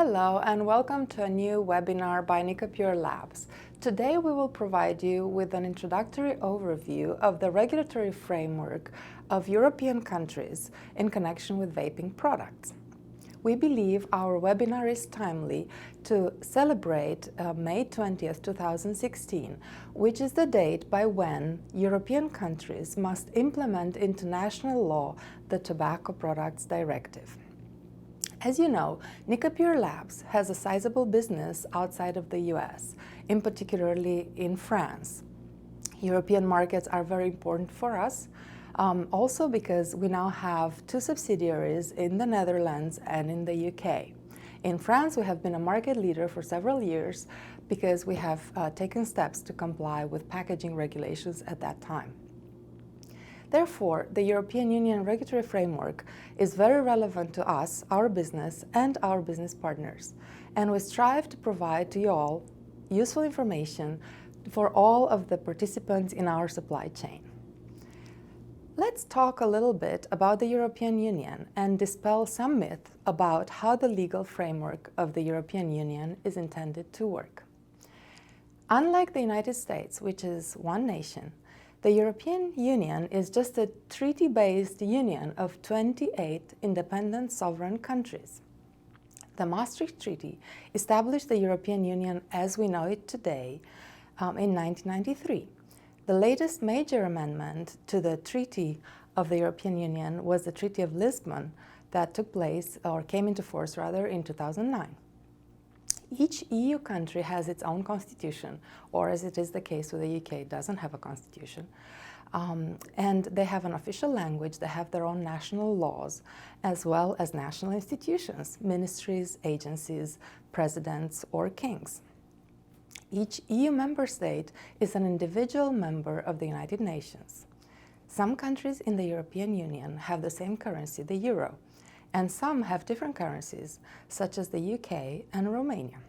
Hello and welcome to a new webinar by Nicopure Labs. Today we will provide you with an introductory overview of the regulatory framework of European countries in connection with vaping products. We believe our webinar is timely to celebrate May 20th, 2016, which is the date by when European countries must implement into national law the Tobacco Products Directive. As you know, Nicopure Labs has a sizable business outside of the US, in particularly in France. European markets are very important for us, also because we now have two subsidiaries in the Netherlands and in the UK. In France, we have been a market leader for several years because we have taken steps to comply with packaging regulations at that time. Therefore, the European Union regulatory framework is very relevant to us, our business, and our business partners. And we strive to provide to you all useful information for all of the participants in our supply chain. Let's talk a little bit about the European Union and dispel some myth about how the legal framework of the European Union is intended to work. Unlike the United States, which is one nation, the European Union is just a treaty-based union of 28 independent sovereign countries. The Maastricht Treaty established the European Union as we know it today in 1993. The latest major amendment to the Treaty of the European Union was the Treaty of Lisbon that took place, or came into force rather, in 2009. Each EU country has its own constitution, or as it is the case with the UK, doesn't have a constitution. And they have an official language, they have their own national laws, as well as national institutions, ministries, agencies, presidents, or kings. Each EU member state is an individual member of the United Nations. Some countries in the European Union have the same currency, the euro, and some have different currencies, such as the UK and Romania.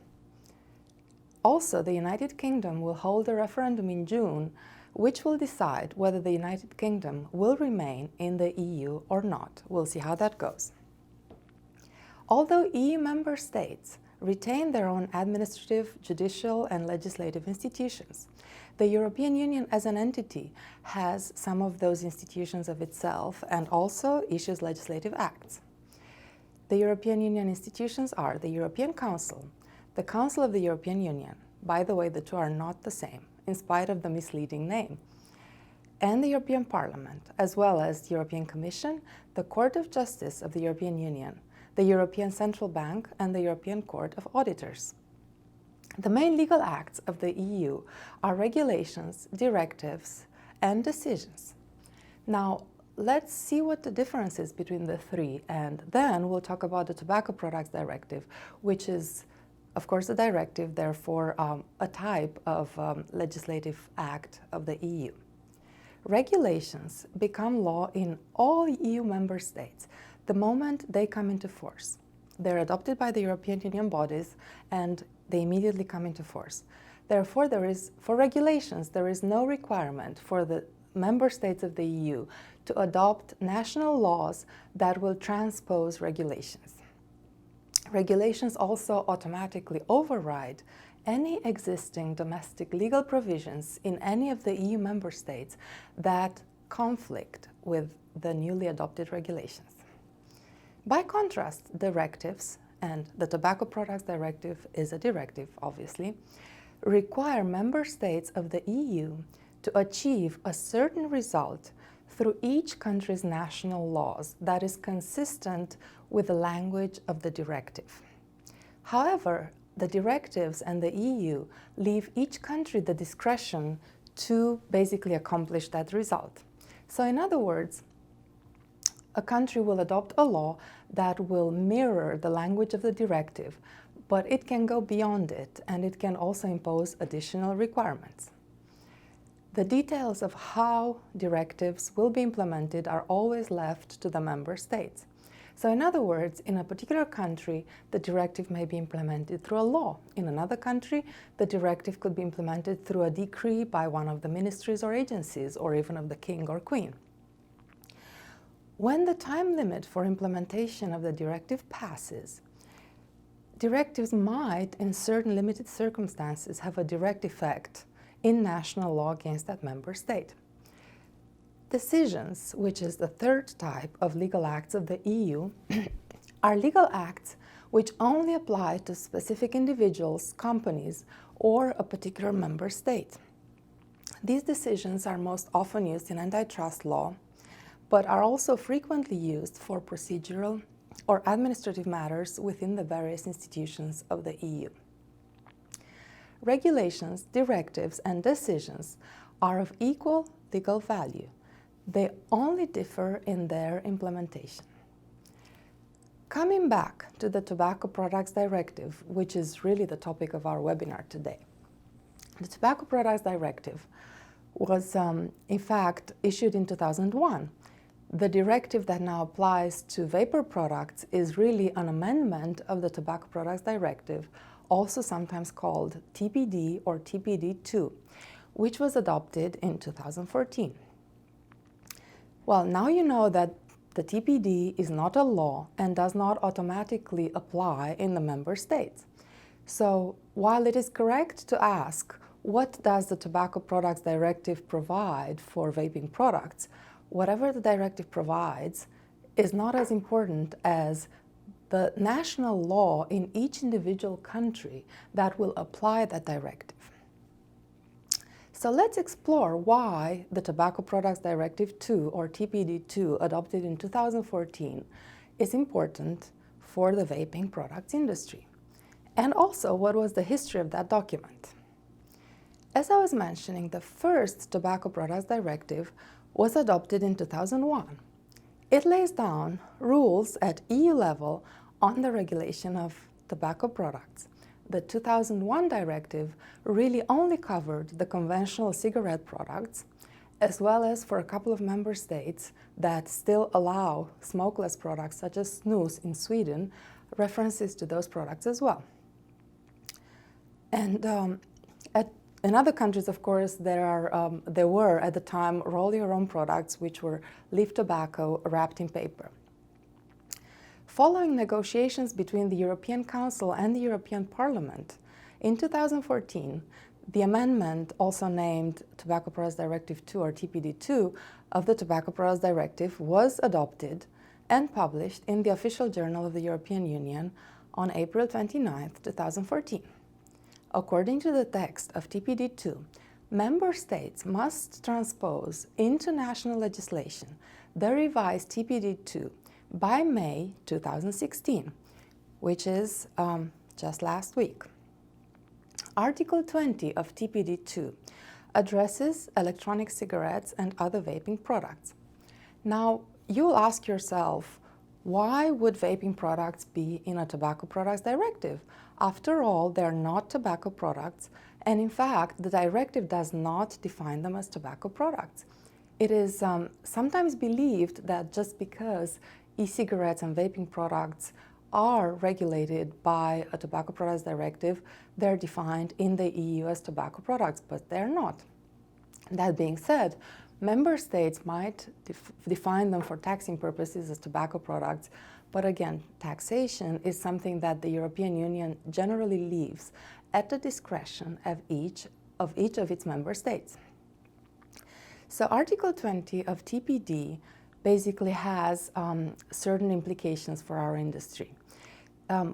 Also, the United Kingdom will hold a referendum in June, which will decide whether the United Kingdom will remain in the EU or not. We'll see how that goes. Although EU member states retain their own administrative, judicial, and legislative institutions, the European Union as an entity has some of those institutions of itself and also issues legislative acts. The European Union institutions are the European Council, the Council of the European Union. By the way, the two are not the same, in spite of the misleading name. And the European Parliament, as well as the European Commission, the Court of Justice of the European Union, the European Central Bank, and the European Court of Auditors. The main legal acts of the EU are regulations, directives, and decisions. Now, let's see what the difference is between the three, and then we'll talk about the Tobacco Products Directive, which is, of course, a directive, therefore a type of legislative act of the EU. Regulations become law in all EU member states the moment they come into force. They're adopted by the European Union bodies and they immediately come into force. Therefore, for regulations, there is no requirement for the member states of the EU to adopt national laws that will transpose regulations. Regulations also automatically override any existing domestic legal provisions in any of the EU member states that conflict with the newly adopted regulations. By contrast, directives, and the Tobacco Products Directive is a directive, obviously, require member states of the EU to achieve a certain result through each country's national laws that is consistent with the language of the directive. However, the directives and the EU leave each country the discretion to basically accomplish that result. So in other words, a country will adopt a law that will mirror the language of the directive, but it can go beyond it and it can also impose additional requirements. The details of how directives will be implemented are always left to the member states. So in other words, in a particular country, the directive may be implemented through a law. In another country, the directive could be implemented through a decree by one of the ministries or agencies, or even of the king or queen. When the time limit for implementation of the directive passes, directives might, in certain limited circumstances, have a direct effect in national law against that member state. Decisions, which is the third type of legal acts of the EU, are legal acts which only apply to specific individuals, companies, or a particular member state. These decisions are most often used in antitrust law, but are also frequently used for procedural or administrative matters within the various institutions of the EU. Regulations, directives, and decisions are of equal legal value. They only differ in their implementation. Coming back to the Tobacco Products Directive, which is really the topic of our webinar today. The Tobacco Products Directive was, in fact, issued in 2001. The directive that now applies to vapor products is really an amendment of the Tobacco Products Directive, also sometimes called TPD or TPD2, which was adopted in 2014. Well, now you know that the TPD is not a law and does not automatically apply in the member states. So, while it is correct to ask, what does the Tobacco Products Directive provide for vaping products? Whatever the directive provides is not as important as the national law in each individual country that will apply that directive. So let's explore why the Tobacco Products Directive 2, or TPD2, adopted in 2014, is important for the vaping products industry, and also what was the history of that document. As I was mentioning, the first Tobacco Products Directive was adopted in 2001. It lays down rules at EU level on the regulation of tobacco products. The 2001 directive really only covered the conventional cigarette products, as well as for a couple of member states that still allow smokeless products such as snus in Sweden, references to those products as well. And in other countries, of course, there were at the time roll-your-own products, which were leaf tobacco wrapped in paper. Following negotiations between the European Council and the European Parliament, in 2014, the amendment, also named Tobacco Products Directive 2 or TPD2 of the Tobacco Products Directive, was adopted and published in the Official Journal of the European Union on April 29, 2014. According to the text of TPD2, member states must transpose into national legislation the revised TPD2 by May 2016, which is just last week. Article 20 of TPD2 addresses electronic cigarettes and other vaping products. Now, you'll ask yourself, why would vaping products be in a Tobacco Products Directive? After all, they're not tobacco products, and in fact, the directive does not define them as tobacco products. It is sometimes believed that just because e-cigarettes and vaping products are regulated by a Tobacco Products Directive, they're defined in the EU as tobacco products, but they're not. That being said, member states might define them for taxing purposes as tobacco products, but again, taxation is something that the European Union generally leaves at the discretion of each of its member states. So Article 20 of TPD basically has certain implications for our industry.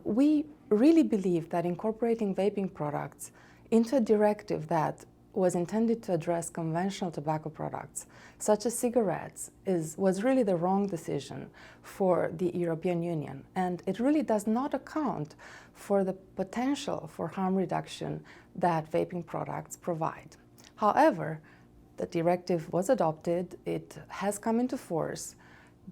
We really believe that incorporating vaping products into a directive that was intended to address conventional tobacco products, such as cigarettes, was really the wrong decision for the European Union, and it really does not account for the potential for harm reduction that vaping products provide. However, the directive was adopted, it has come into force,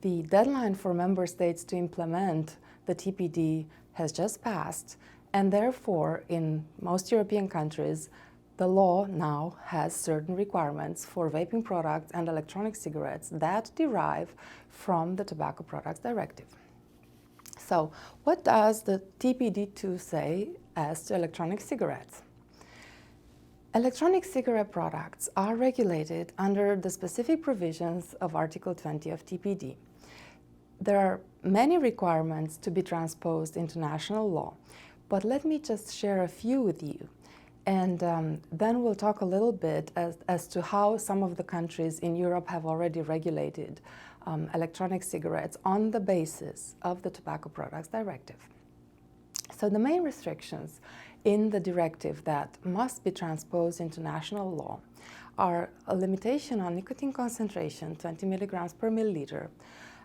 the deadline for member states to implement the TPD has just passed, and therefore, in most European countries, the law now has certain requirements for vaping products and electronic cigarettes that derive from the Tobacco Products Directive. So, what does the TPD2 say as to electronic cigarettes? Electronic cigarette products are regulated under the specific provisions of Article 20 of TPD. There are many requirements to be transposed into national law, But let me just share a few with you. And then we'll talk a little bit as to how some of the countries in Europe have already regulated electronic cigarettes on the basis of the Tobacco Products Directive. So the main restrictions in the directive that must be transposed into national law are a limitation on nicotine concentration, 20 milligrams per milliliter,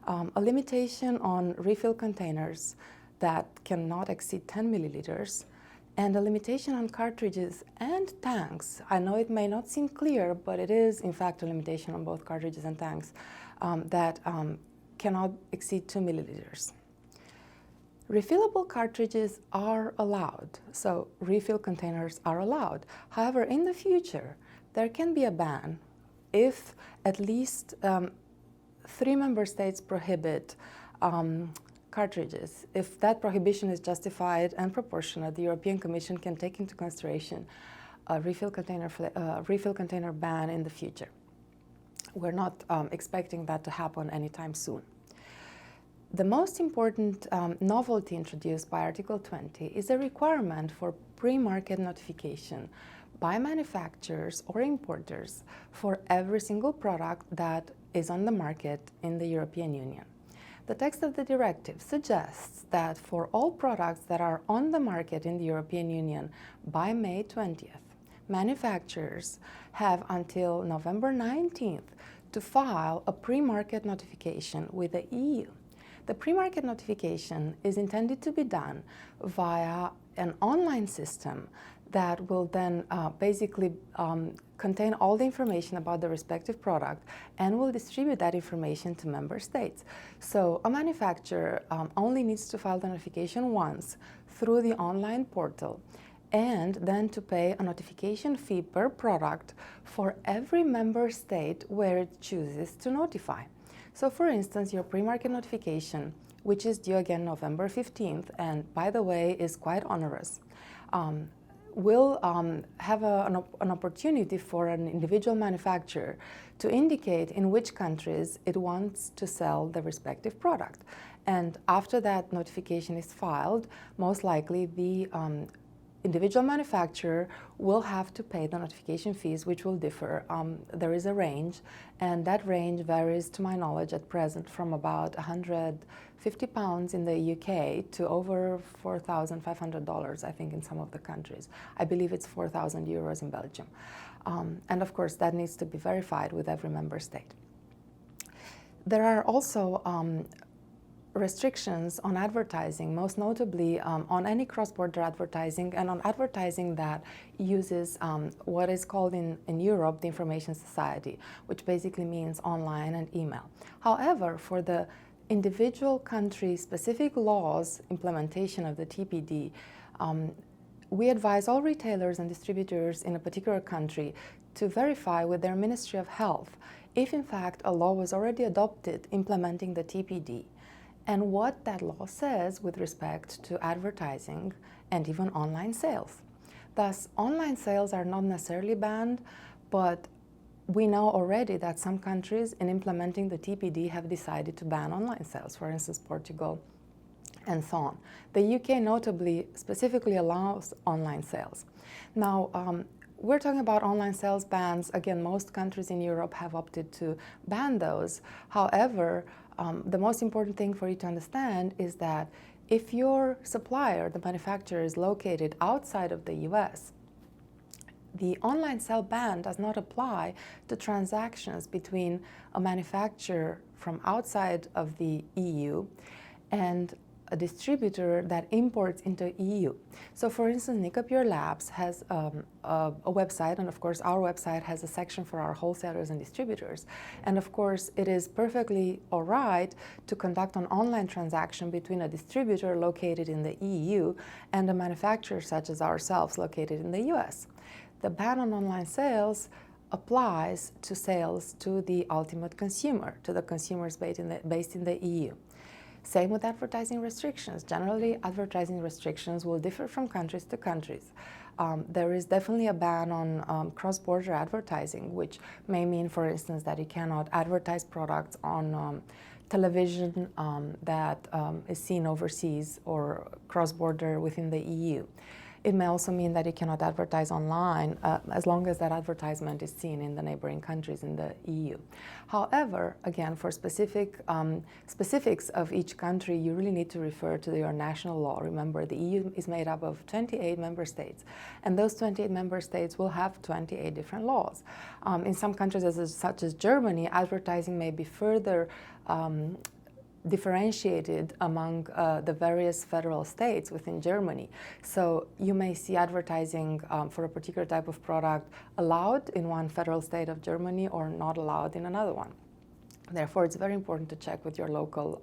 a limitation on refill containers that cannot exceed 10 milliliters, and a limitation on cartridges and tanks. I know it may not seem clear, but it is in fact a limitation on both cartridges and tanks that cannot exceed 2 milliliters. Refillable cartridges are allowed, so refill containers are allowed. However, in the future, there can be a ban if at least 3 member states prohibit cartridges. If that prohibition is justified and proportionate, the European Commission can take into consideration a refill container ban in the future. We're not expecting that to happen anytime soon. The most important novelty introduced by Article 20 is a requirement for pre-market notification by manufacturers or importers for every single product that is on the market in the European Union. The text of the directive suggests that for all products that are on the market in the European Union by May 20th, manufacturers have until November 19th to file a pre-market notification with the EU. The pre-market notification is intended to be done via an online system that will then basically contain all the information about the respective product and will distribute that information to member states. So a manufacturer only needs to file the notification once through the online portal and then to pay a notification fee per product for every member state where it chooses to notify. So for instance, your pre-market notification, which is due again November 15th, and by the way is quite onerous, will have an opportunity for an individual manufacturer to indicate in which countries it wants to sell the respective product. And after that notification is filed, most likely the individual manufacturer will have to pay the notification fees, which will differ. There is a range, and that range varies, to my knowledge, at present from about £150 in the UK to over $4,500, I think, in some of the countries. I believe it's 4,000 euros in Belgium. And of course, that needs to be verified with every member state. There are also restrictions on advertising, most notably on any cross-border advertising and on advertising that uses what is called in Europe the Information Society, which basically means online and email. However, for the individual country-specific laws implementation of the TPD, we advise all retailers and distributors in a particular country to verify with their Ministry of Health if in fact a law was already adopted implementing the TPD, and what that law says with respect to advertising and even online sales. Thus, online sales are not necessarily banned, but we know already that some countries in implementing the TPD have decided to ban online sales, for instance, Portugal and so on. The UK notably specifically allows online sales. Now, we're talking about online sales bans. Again, most countries in Europe have opted to ban those. However, the most important thing for you to understand is that if your supplier, the manufacturer, is located outside of the US, the online sale ban does not apply to transactions between a manufacturer from outside of the EU and a distributor that imports into EU. So for instance, Nicopure Labs has a website, and of course our website has a section for our wholesalers and distributors. And of course it is perfectly all right to conduct an online transaction between a distributor located in the EU and a manufacturer such as ourselves located in the US. The ban on online sales applies to sales to the ultimate consumer, to the consumers based in the EU. Same with advertising restrictions. Generally, advertising restrictions will differ from countries to countries. There is definitely a ban on cross-border advertising, which may mean, for instance, that you cannot advertise products on television that is seen overseas or cross-border within the EU. It may also mean that you cannot advertise online as long as that advertisement is seen in the neighboring countries in the EU. However, again, for specifics of each country, you really need to refer to your national law. Remember, the EU is made up of 28 member states, and those 28 member states will have 28 different laws. In some countries, such as Germany, advertising may be further differentiated among the various federal states within Germany. So you may see advertising for a particular type of product allowed in one federal state of Germany or not allowed in another one. Therefore, it's very important to check with your local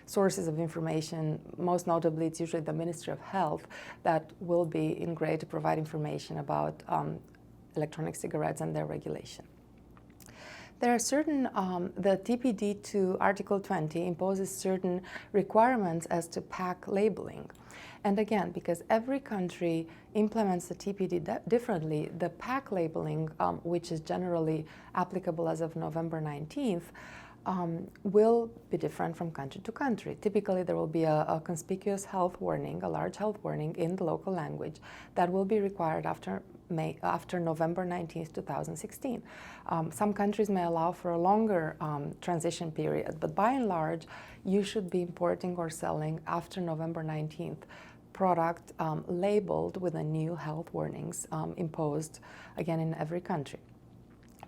sources of information. Most notably, it's usually the Ministry of Health that will be in grade to provide information about electronic cigarettes and their regulation. There are certain, the TPD to Article 20 imposes certain requirements as to pack labeling. And again, because every country implements the TPD differently, the pack labeling, which is generally applicable as of November 19th, will be different from country to country. Typically, there will be a conspicuous health warning, a large health warning in the local language that will be required after November 19th, 2016. Some countries may allow for a longer transition period, but by and large, you should be importing or selling after November 19th product labeled with the new health warnings imposed, again, in every country.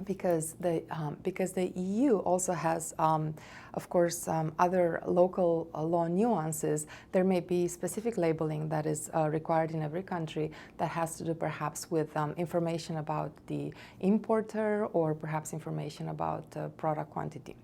Because the EU also has, of course, other local law nuances. There may be specific labeling that is required in every country that has to do perhaps with information about the importer or perhaps information about product quantity.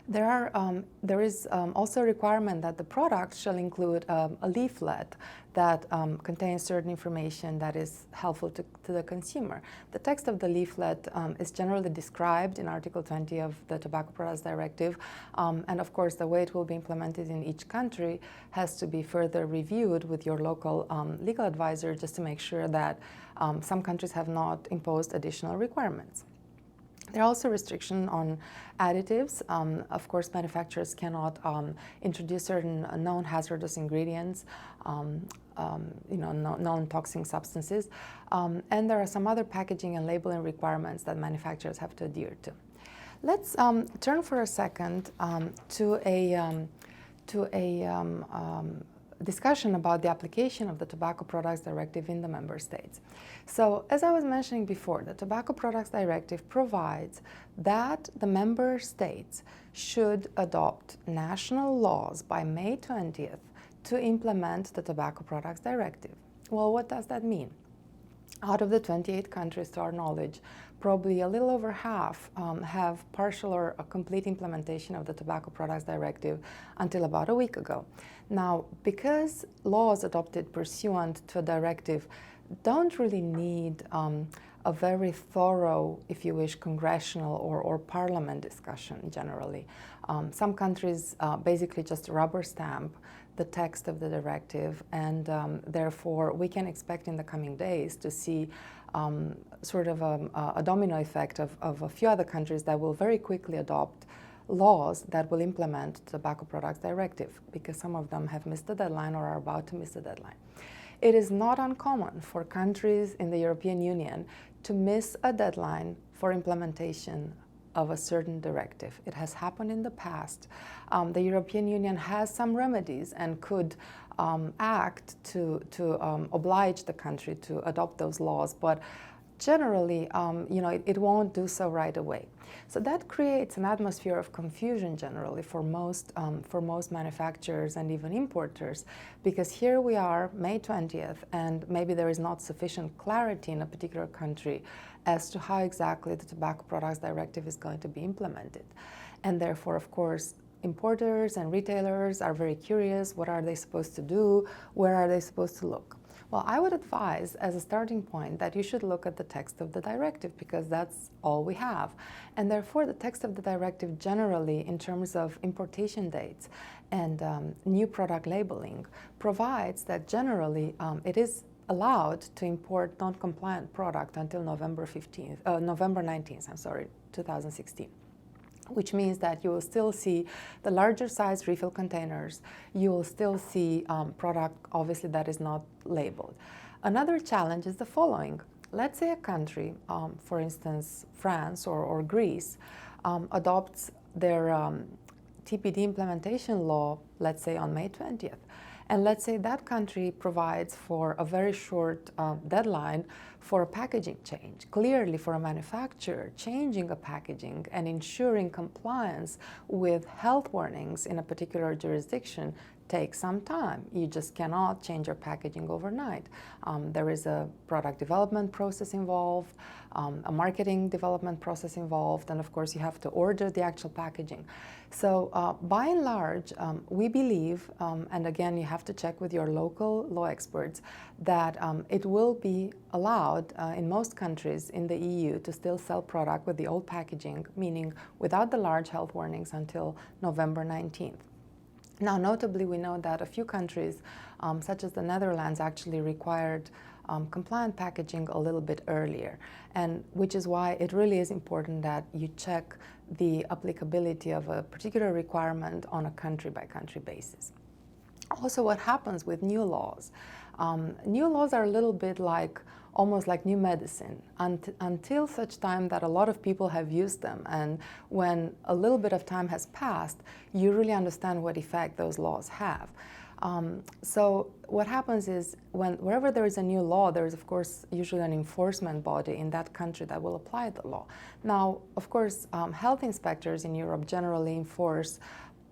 There is also a requirement that the product shall include a leaflet that contains certain information that is helpful to the consumer. The text of the leaflet is generally described in Article 20 of the Tobacco Products Directive, and of course the way it will be implemented in each country has to be further reviewed with your local legal advisor just to make sure that some countries have not imposed additional requirements. There are also restrictions on additives. Of course, manufacturers cannot introduce certain known hazardous ingredients, known toxic substances, and there are some other packaging and labeling requirements that manufacturers have to adhere to. Let's turn for a second to a discussion about the application of the Tobacco Products Directive in the member states. So, as I was mentioning before, the Tobacco Products Directive provides that the member states should adopt national laws by May 20th to implement the Tobacco Products Directive. Well, what does that mean? Out of the 28 countries, to our knowledge, probably a little over half have partial or a complete implementation of the Tobacco Products Directive until about a week ago. Now, because laws adopted pursuant to a directive don't really need a very thorough, if you wish, congressional or parliament discussion generally. Some countries basically just rubber stamp the text of the directive, and therefore we can expect in the coming days to see sort of a domino effect of a few other countries that will very quickly adopt laws that will implement the Tobacco Products Directive, because some of them have missed the deadline or are about to miss the deadline. It is not uncommon for countries in the European Union to miss a deadline for implementation of a certain directive. It has happened in the past. The European Union has some remedies and could act to oblige the country to adopt those laws, but generally, it won't do so right away. So that creates an atmosphere of confusion generally for most manufacturers and even importers, because here we are, May 20th, and maybe there is not sufficient clarity in a particular country as to how exactly the Tobacco Products Directive is going to be implemented. And therefore, of course, importers and retailers are very curious. What are they supposed to do? Where are they supposed to look? Well, I would advise as a starting point that you should look at the text of the directive, because that's all we have. And therefore, the text of the directive generally, in terms of importation dates and new product labeling, provides that generally it is allowed to import non-compliant product until November 19th, 2016. which means that you will still see the larger size refill containers. You will still see product, obviously, that is not labeled. Another challenge is the following. Let's say a country, for instance, France or Greece, adopts their TPD implementation law, let's say on May 20th. And let's say that country provides for a very short deadline for a packaging change. Clearly, for a manufacturer, changing a packaging and ensuring compliance with health warnings in a particular jurisdiction takes some time. You just cannot change your packaging overnight. There is a product development process involved, a marketing development process involved, and of course you have to order the actual packaging. So by and large, we believe, and again you have to check with your local law experts, that it will be allowed in most countries in the EU to still sell product with the old packaging, meaning without the large health warnings, until November 19th. Now, notably, we know that a few countries, such as the Netherlands, actually required compliant packaging a little bit earlier, and which is why it really is important that you check the applicability of a particular requirement on a country-by-country basis. Also, what happens with new laws? New laws are a little bit like almost like new medicine until such time that a lot of people have used them, and when a little bit of time has passed, you really understand what effect those laws have. So what happens is wherever there is a new law, there is of course usually an enforcement body in that country that will apply the law. Now, of course, health inspectors in Europe generally enforce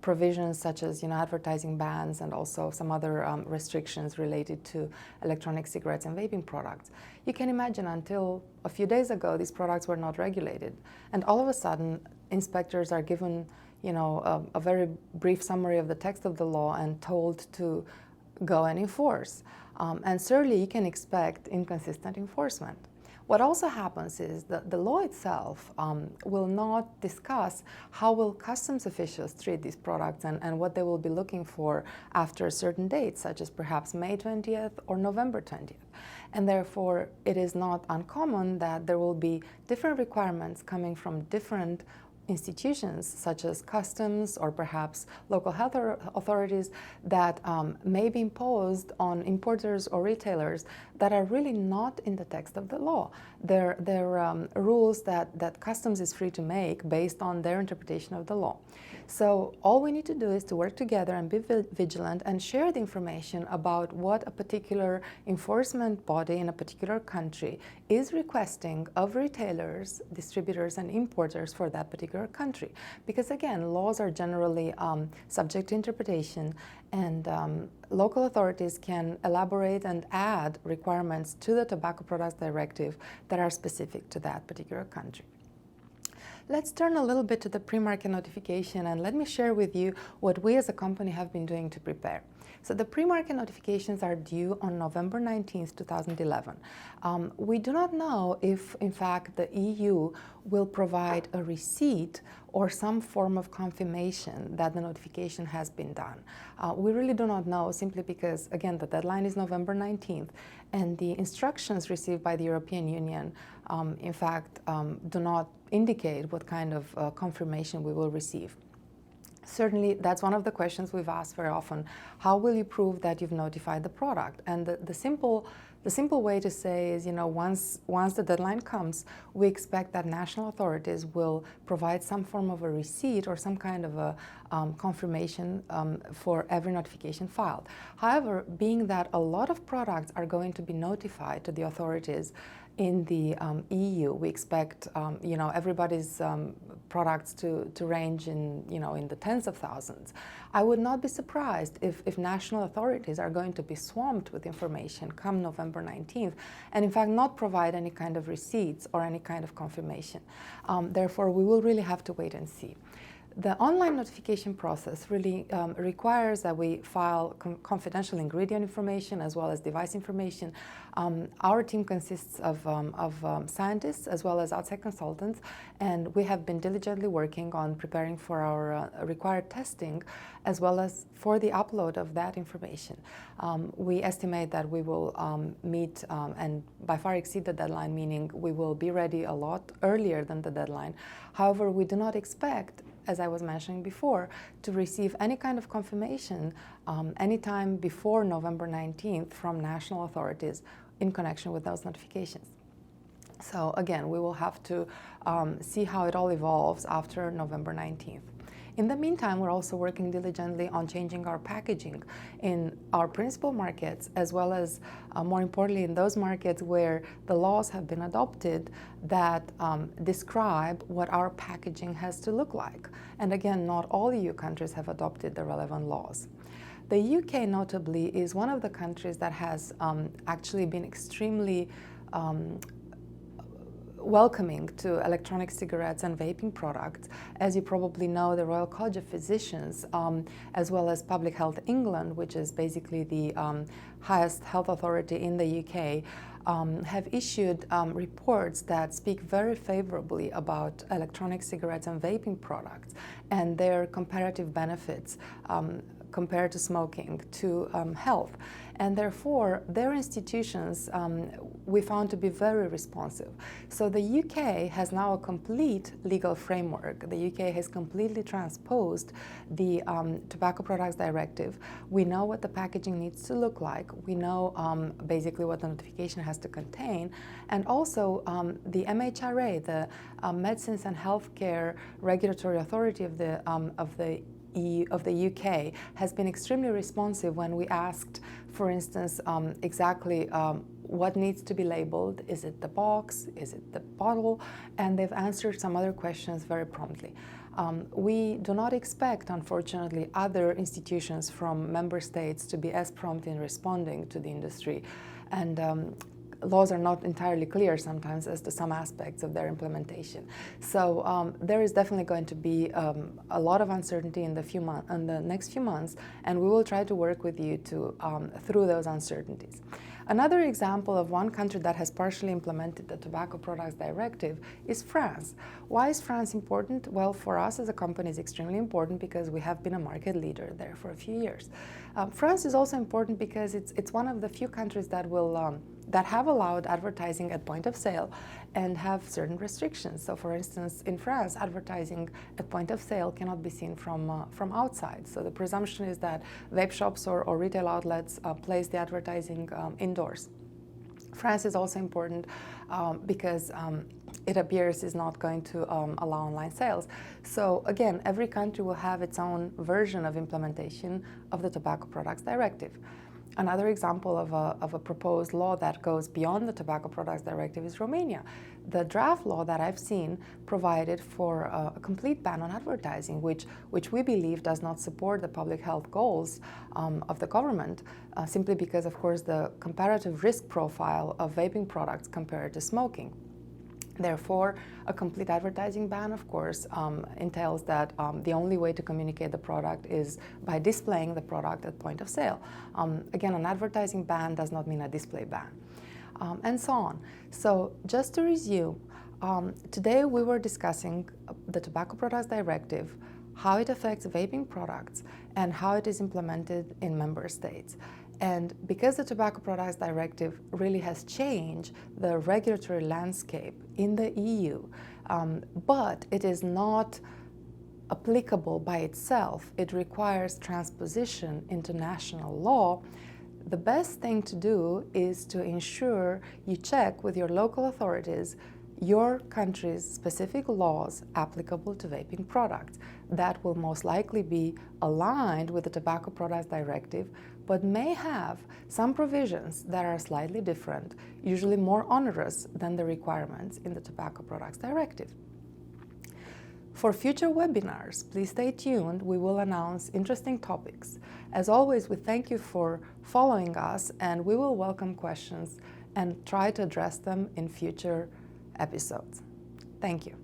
provisions such as advertising bans and also some other restrictions related to electronic cigarettes and vaping products. You can imagine until a few days ago these products were not regulated, and all of a sudden inspectors are given a very brief summary of the text of the law and told to go and enforce. And certainly you can expect inconsistent enforcement. What also happens is that the law itself will not discuss how will customs officials treat these products and what they will be looking for after a certain date, such as perhaps May 20th or November 20th. And therefore, it is not uncommon that there will be different requirements coming from different institutions such as customs or perhaps local health authorities that may be imposed on importers or retailers that are really not in the text of the law. They're rules that customs is free to make based on their interpretation of the law. So all we need to do is to work together and be vigilant and share the information about what a particular enforcement body in a particular country is requesting of retailers, distributors, and importers for that particular country. Because again, laws are generally subject to interpretation, and local authorities can elaborate and add requirements to the Tobacco Products Directive that are specific to that particular country. Let's turn a little bit to the pre-market notification, and let me share with you what we as a company have been doing to prepare. So the pre-market notifications are due on November 19th, 2011. We do not know if, in fact, the EU will provide a receipt or some form of confirmation that the notification has been done. We really do not know, simply because, again, the deadline is November 19th, and the instructions received by the European Union, in fact, do not indicate what kind of confirmation we will receive. Certainly, that's one of the questions we've asked very often. How will you prove that you've notified the product? And the simple way to say is, once the deadline comes, we expect that national authorities will provide some form of a receipt or some kind of a confirmation for every notification filed. However, being that a lot of products are going to be notified to the authorities in the EU, we expect everybody's products to range in the tens of thousands. I would not be surprised if national authorities are going to be swamped with information come November 19th, and in fact not provide any kind of receipts or any kind of confirmation. Therefore, we will really have to wait and see. The online notification process really requires that we file confidential ingredient information as well as device information. Our team consists of scientists as well as outside consultants, and we have been diligently working on preparing for our required testing as well as for the upload of that information. We estimate that we will meet and by far exceed the deadline, meaning we will be ready a lot earlier than the deadline. However, we do not expect, as I was mentioning before, to receive any kind of confirmation anytime before November 19th from national authorities in connection with those notifications. So again, we will have to see how it all evolves after November 19th. In the meantime, we're also working diligently on changing our packaging in our principal markets, as well as, more importantly, in those markets where the laws have been adopted that describe what our packaging has to look like. And again, not all EU countries have adopted the relevant laws. The UK, notably, is one of the countries that has actually been extremely welcoming to electronic cigarettes and vaping products. As you probably know, the Royal College of Physicians, as well as Public Health England, which is basically the highest health authority in the UK, have issued reports that speak very favorably about electronic cigarettes and vaping products and their comparative benefits compared to smoking to health. And therefore, their institutions we found to be very responsive. So the UK has now a complete legal framework. The UK has completely transposed the Tobacco Products Directive. We know what the packaging needs to look like. We know basically what the notification has to contain. And also the MHRA, the Medicines and Healthcare Regulatory Authority of the UK, has been extremely responsive when we asked, for instance, exactly what needs to be labeled. Is it the box? Is it the bottle? And they've answered some other questions very promptly. We do not expect, unfortunately, other institutions from member states to be as prompt in responding to the industry. And laws are not entirely clear sometimes as to some aspects of their implementation. So there is definitely going to be a lot of uncertainty in the next few months, and we will try to work with you to through those uncertainties. Another example of one country that has partially implemented the Tobacco Products Directive is France. Why is France important? Well, for us as a company, it's extremely important because we have been a market leader there for a few years. France is also important because it's one of the few countries that will that have allowed advertising at point of sale and have certain restrictions. So for instance, in France, advertising at point of sale cannot be seen from outside. So the presumption is that vape shops or retail outlets place the advertising indoors. France is also important because it appears is not going to allow online sales. So again, every country will have its own version of implementation of the Tobacco Products Directive. Another example of a proposed law that goes beyond the Tobacco Products Directive is Romania. The draft law that I've seen provided for a complete ban on advertising, which we believe does not support the public health goals of the government, simply because, of course, the comparative risk profile of vaping products compared to smoking. Therefore, a complete advertising ban, of course, entails that the only way to communicate the product is by displaying the product at point of sale. Again, an advertising ban does not mean a display ban, and so on. So just to resume, today we were discussing the Tobacco Products Directive, how it affects vaping products, and how it is implemented in member states. And because the Tobacco Products Directive really has changed the regulatory landscape in the EU, but it is not applicable by itself, it requires transposition into national law, the best thing to do is to ensure you check with your local authorities your country's specific laws applicable to vaping products. That will most likely be aligned with the Tobacco Products Directive, but may have some provisions that are slightly different, usually more onerous than the requirements in the Tobacco Products Directive. For future webinars, please stay tuned. We will announce interesting topics. As always, we thank you for following us, and we will welcome questions and try to address them in future episodes. Thank you.